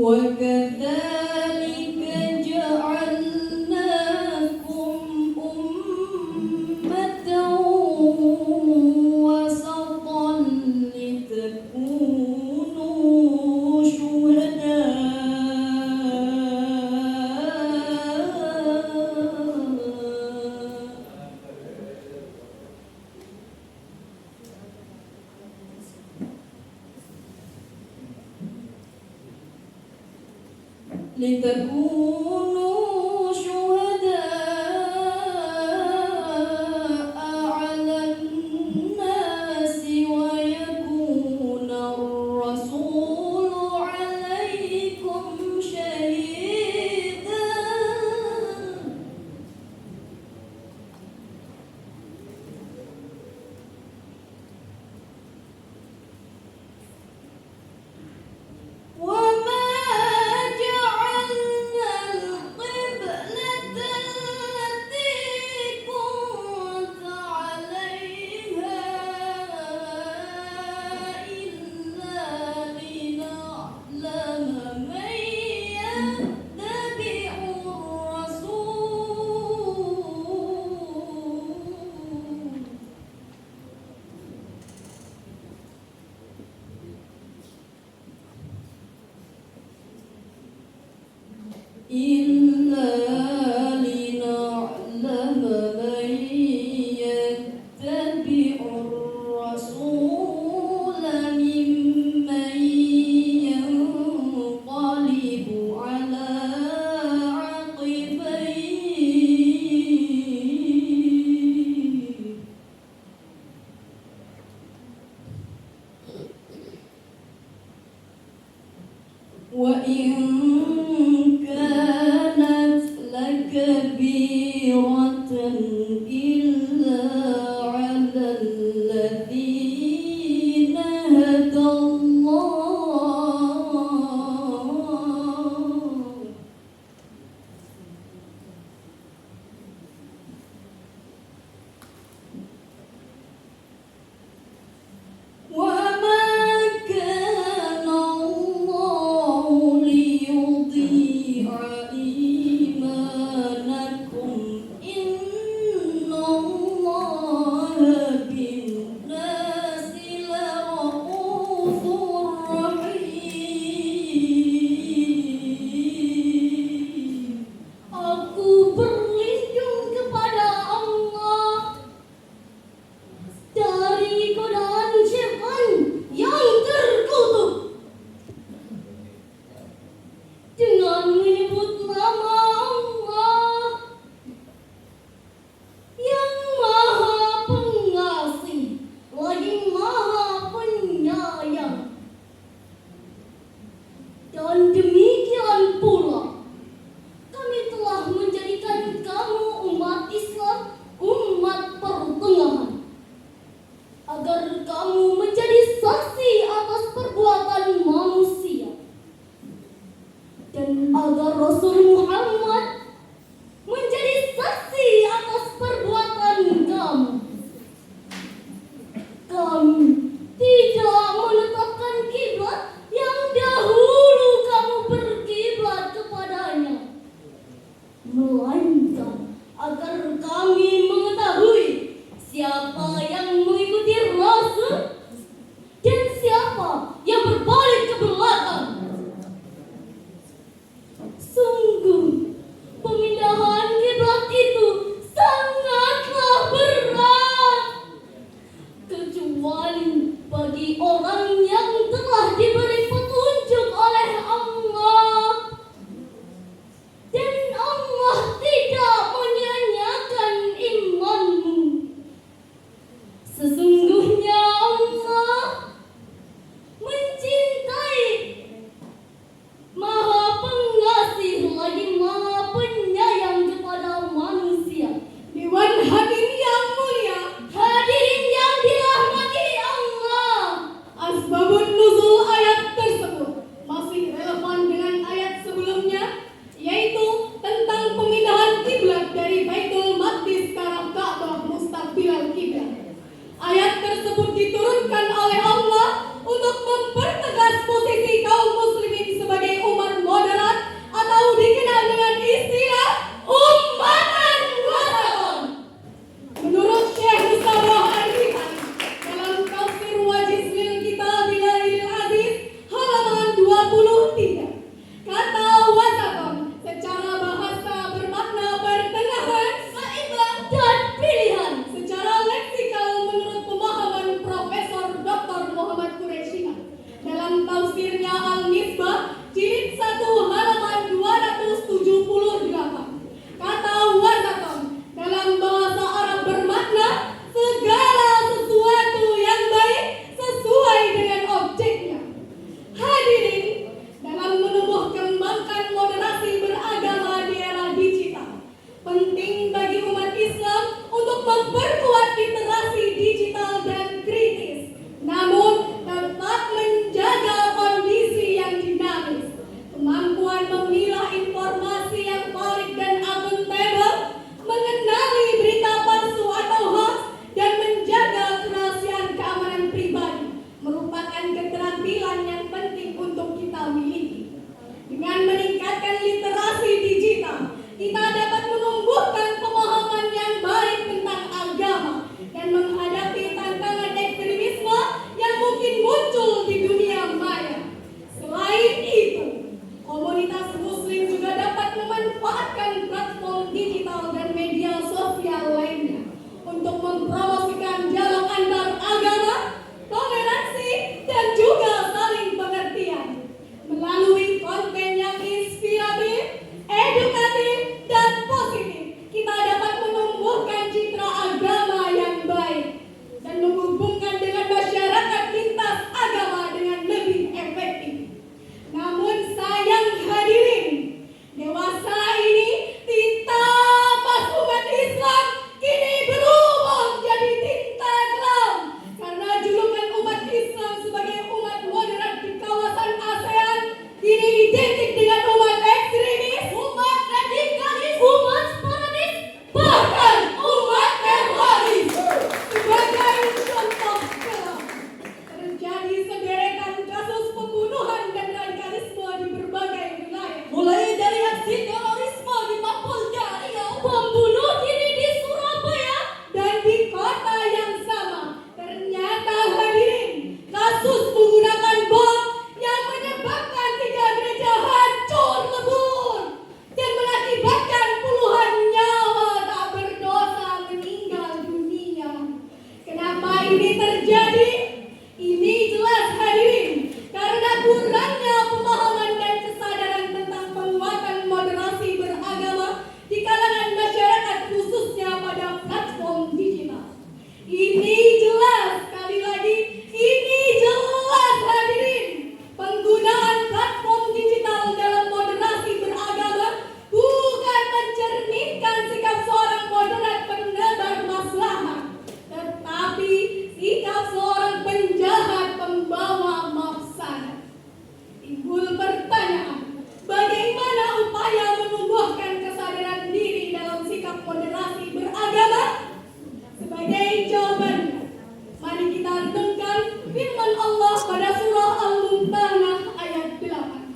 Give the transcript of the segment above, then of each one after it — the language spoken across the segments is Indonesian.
وكذلك جعلناكم أمة وسطا لتكونوا شهداء على الناس ويكون الرسول عليكم شهيدا وما جعلنا القبلة التي كنت عليها إلا لنعلم من يتبع الرسول إلا لنعلم من يتبع الرسول ممن ينقلب على عقبيه وإن كانت لكبيرة إلا على الذين هدى الله وما كان الله ليضيع إيمانكم إن الله بالناس لرؤوف رحيم. Aku berlindung kepada Allah dari godaan syaitan yang terkutuk dengan menyebut nama Allah yang Maha Pengasih lagi Maha Penyayang. Dan demikian pula kami telah menjadikan kamu umat Islam, umat pertengahan, agar kamu menjadi saksi atas perbuatan manusia dan agar Rasul Muhammad menjadi saksi atas perbuatan kamu. Kami tidak menetapkan kiblat yang dahulu kamu berkiblat kepadanya, melainkan agar kami mengetahui siapa yang mengikuti Rasul dan siapa yang berbalik ke belakang. Sungguh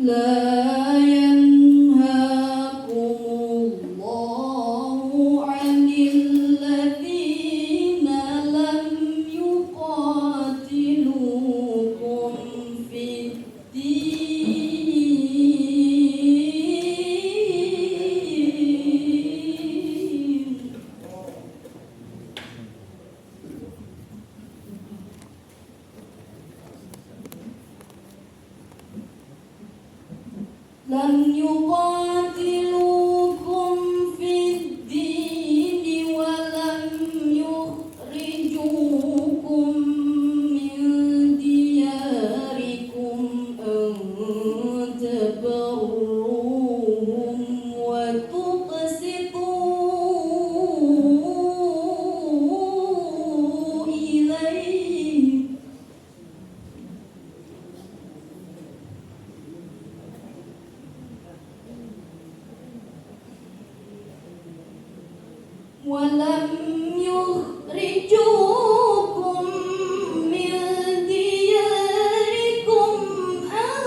لا ينهاكم الله عن الذين لم يقاتلوكم في الدين ولم يخرجوكم من دياركم أن تبروهم وتقسطوا إليهم ولم يخرجوكم من دياركم أن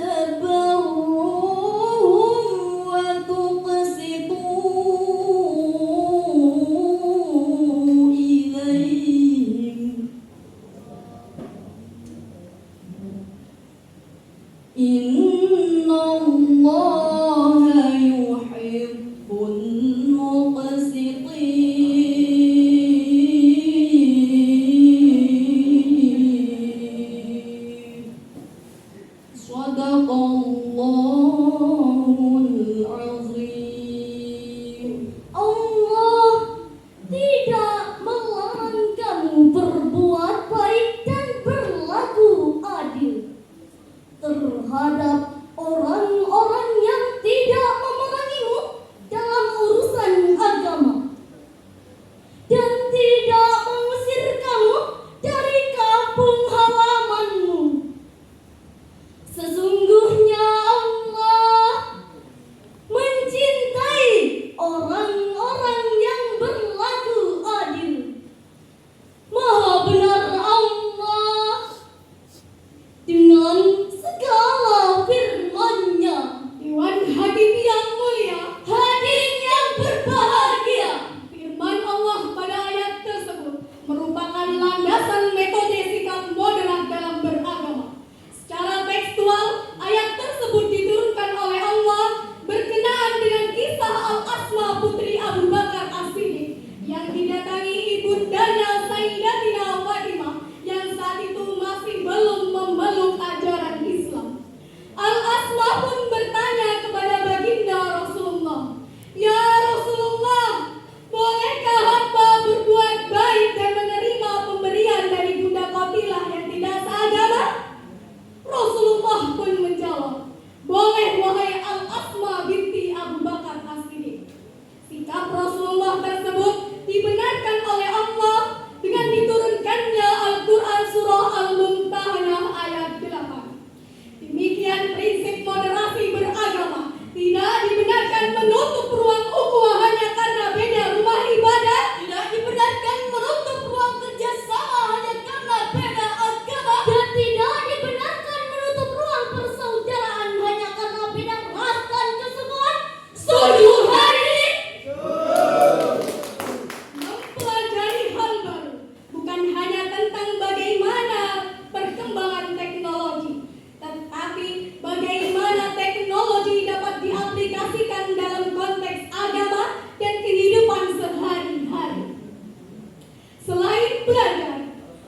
تبروهم وتقسطوا إليهم إن الله يحب المقسطين صدق الله العظيم. Allah tidak melarang kamu berbuat baik dan berlaku adil terhadap orang-orang yang tidak memerangimu dalam urusan agama dan tidak mengusir kamu dari kampung halamanmu. Sesungguhnya Allah mencintai orang-orang yang berlaku adil. Maha benar Allah dengan segala firman-Nya. Dewan Hadirin yang mulia, Hadirin yang berbahagia, firman Allah pada ayat tersebut merupakan landasan metode sikap moderat dalam beragama. Secara tekstual, ayat tersebut diturunkan oleh Allah berkenaan dengan kisah Al-Asma putri Abu Bakar As-Siddiq yang didatangi ibundanya Sayyidatina Fatimah yang saat itu masih belum memeluk ajaran Islam. Al-Asma pun bertanya kepada baginda Rasulullah, "Ya Rasulullah, bolehkah hamba berbuat baik dan menerima pemberian dari bunda Qatilah yang tidak seagama?" Rasulullah pun menjawab, "Boleh wahai Al-Asma binti Abu Bakar As-Siddiq." Sikap Rasulullah tersebut dibenarkan oleh Allah dengan diturunkannya Al-Quran surah Al-Mumtahanah ayat 8. Demikian prinsip moderasi beragama tidak dibenarkan menutup ruang ukhuwah hanya karena beda rumah ibadah, tidak dibenarkan menutup ruang kerjasama hanya karena beda agama, dan tidak dibenarkan menutup ruang persaudaraan hanya karena beda ras dan kesukuan. Setuju hadirin? mempelajari hal baru bukan hanya tentang bagaimana perkembangan teknologi, tetapi bagaimana teknologi dapat diaplikasikan dalam konteks agama dan kehidupan sehari-hari. Selain belajar,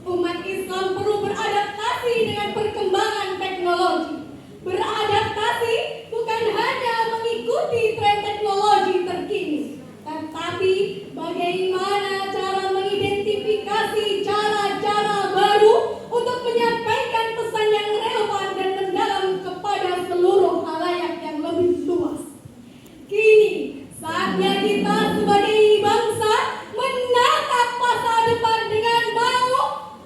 umat Islam perlu beradaptasi dengan perkembangan teknologi. Beradaptasi bukan hanya mengikuti tren teknologi terkini, tetapi bagaimana cara mengidentifikasi cara-cara baru untuk menyampaikan pesan yang relevan dan mendalam kepada seluruh halayak yang lebih luas. Kini, saatnya kita sebagai bangsa menatap masa depan dengan mau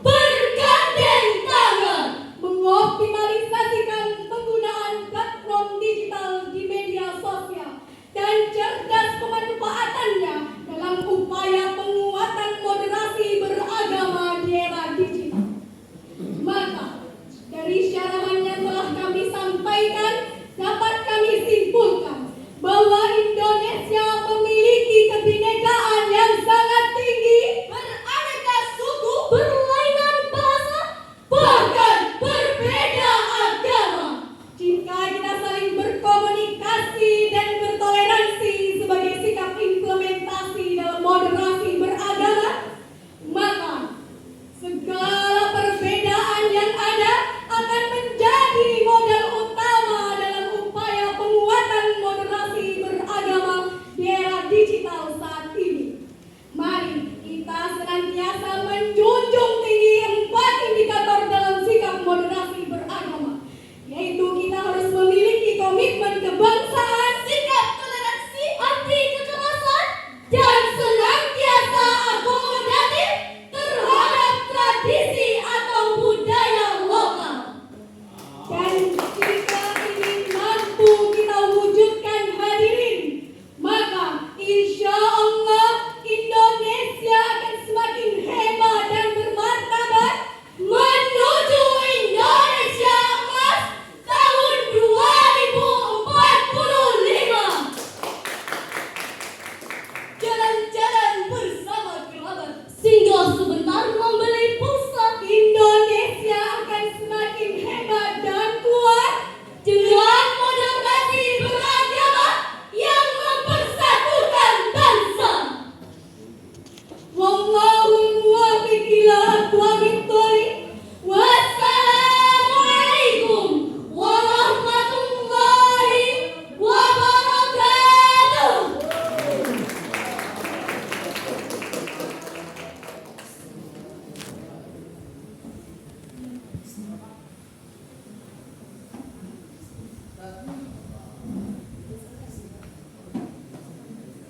Bergandeng tangan, mengoptimalisasikan penggunaan platform digital di media sosial dan cerdas pemanfaatannya dalam upaya penguatan moderasi beragama di era digital. Maka, dari syarat